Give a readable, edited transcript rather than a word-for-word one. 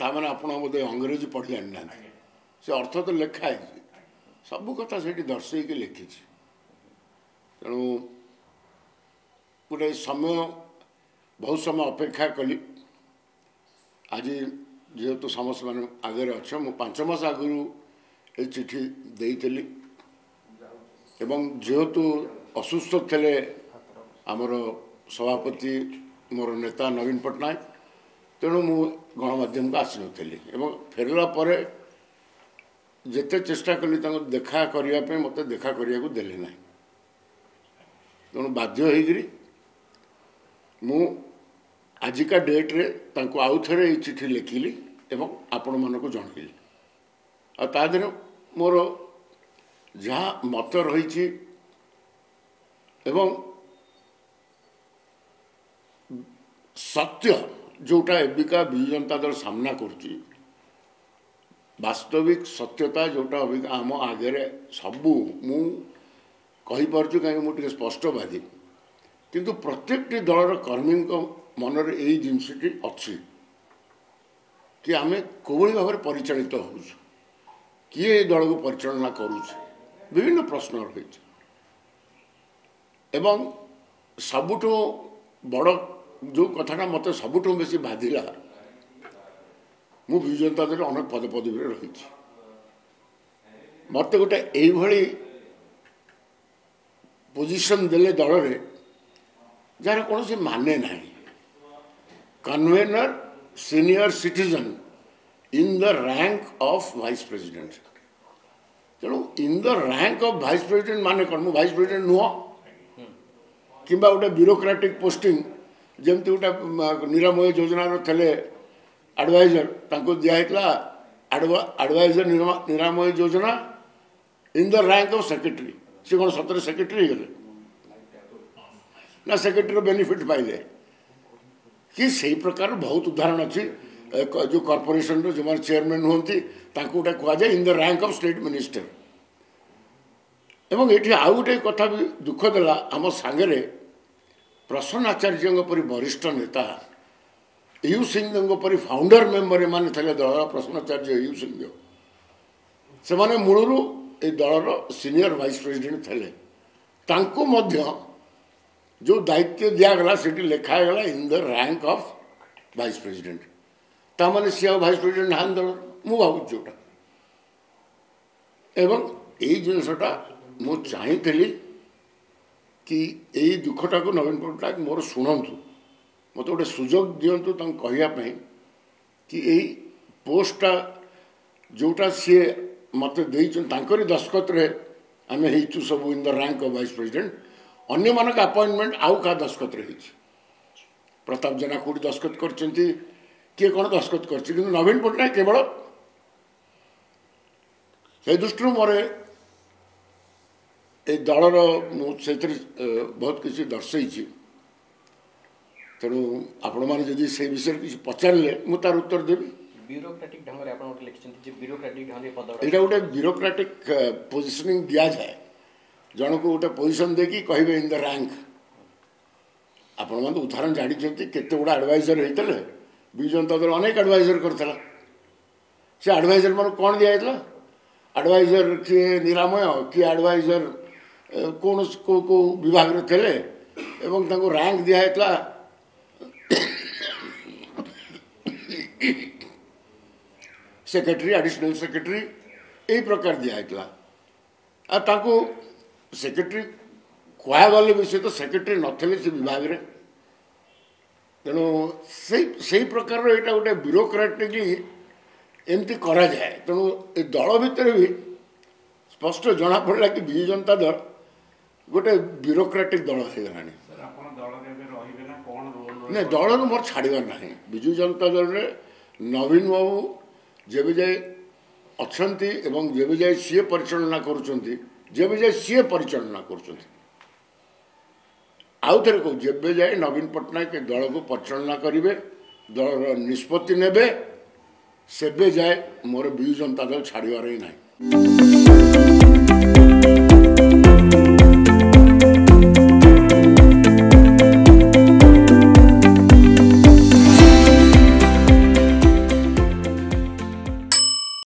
ताने आपण बोधे अंग्रेजी पढ़ी आना से अर्थ तो लिखाई सबू कथा से दर्शे लिखी तेणु गोटे समय बहुत समय अपेक्षा कली आज जेहेतु समस्त मान आगे अच्छे मुझे 5 मास आगु ये चिठी देली एवं जेहेतु असुस्थ थे आमर सभापति मोर नेता नवीन पट्टनायक तेणु मु गणमाध्यम को आसी नी फेरला पर जिते चेष्टा कली देखा करने मत देखा करने को देले ना तेणु बाध्य होगी मु आजिका डेट रे आउ थे ये चिठी लिखिली एवं आपण मानक जनइली आदि मोर जहाँ मत रही एवं सत्य जोटा एबिका विजु जनता दल सामना करुच्ची वास्तविक सत्यता जोटा अबिका आम आगे सबू मु कहीपर कहीं मुझे स्पष्टवादी किंतु प्रत्येक दलर कर्मी मनरे यही जिनसटी अच्छी कि आम कोई भाव में परिचालित हो किए दल को परिचालना करुचे विभिन्न प्रश्न रही एवं सबुठ बड़ जो कथाटा मत सबुठ बेसी बाधिला मु विजु जनता दल अनेक पद पदवी रही मत गोटे यही पोजिशन देले दल रे जार कौन से माने ना convenor senior citizen in the rank of vice president तेणु in the rank of vice president माने कौन मु वाइस प्रेसिडेंट नुह कि गोटे ब्यूरोक्रेटिक पोस्टिंग जमती गोटे निरामय योजना थे एडवाइजर दिखाला adviser Niramaya Yojana in the rank of secretary सी कौन सतरे सेक्रेटरी गले ना सेक्रेटरी बेनिफिट पाइले कि सही प्रकार बहुत उदाहरण अच्छी जो कॉर्पोरेशन जो मैंने चेयरमैन होती गोटे कहुए in the rank of state minister एवं ये आउ गोटे कथा भी दुख देला आम सांगे प्रसन्न आचार्य परी वरिष्ठ नेता यू सिंह परी फाउंडर मेंबर एम थे दल प्रसन्न आचार्य यू सिंह से माने मूलरू ये दलर सीनियर वाइस प्रेसिडेंट थे जो दायित्व दिगला से लिखागला in the rank of vice president ताने सी वाइस प्रेसिडेंट ना दल मु भाव जोटा एवं यही जिनसटा मु चाहती कि यही दुखटा को नवीन पट्टनायक मोर शुणु मत गोटे सुजोग दिंतु कहवाई कि यही पोस्टा जोटा सी मत देरी दस्खत आम हो सब इन the rank of vice president अन्य मानक अपॉइंटमेंट आउ क्या दस्खत प्रताप जेना कौटी दस्खत कर किए कौन दस्खत कर नवीन पट्टनायक केवल से दृष्टि मोर ये दलर मुझे बहुत किसी दर्शे तेणु आपण मैंने से विषय किसी पचारे मुझे तार उत्तर देवी ब्यूरोक्रेटिक ढंग रे आपण लिखिसेंती ब्यूरोक्रेटिक ढंग रे पद एटा गोटे ब्यूरोक्रेटिक पोजिशनिंग दिया जाए जन को गोटे पोजिशन देखी कहे इन द रैंक आपण मैंने उदाहरण जानते केते गुड़ा एडवाइजर होते विजु जनता दल अनेक एडवाइजर करता से एडवाइजर मान कौन दिखाई एडवाइजर किए निरामय किए एडवाइजर कौन को विभाग रे थे एवं तांको रैंक दिखाई सेक्रेटरी एडिशनल सेक्रेटरी यही प्रकार दिखाई सेक्रेटरी कहगले भी सी तो सेक्रेटरी नथिले से विभाग रे तेणु से प्रकार यहाँ गोटे ब्यूरोक्रेटिकली एमती करा जाए तेणु ये दल भितर भी स्पष्ट जना पड़ा कि विजु जनता दल गोटे ब्यूरोक्रेटिक दल हो गला नहीं दल मोर छाड़बार ना विजु जनता दल रे नवीन बाबू जब जाए अच्छा जब जाए सी परिचालना करुँच जब जाए सी परिचालना करुँच आउ थे कहूँ जब जाए नवीन पट्टनायक दल को परिचालना करेंगे दल निष्पत्ति नेबे सेबे जाए मोर विजु जनता दल छाड़बार ही ना।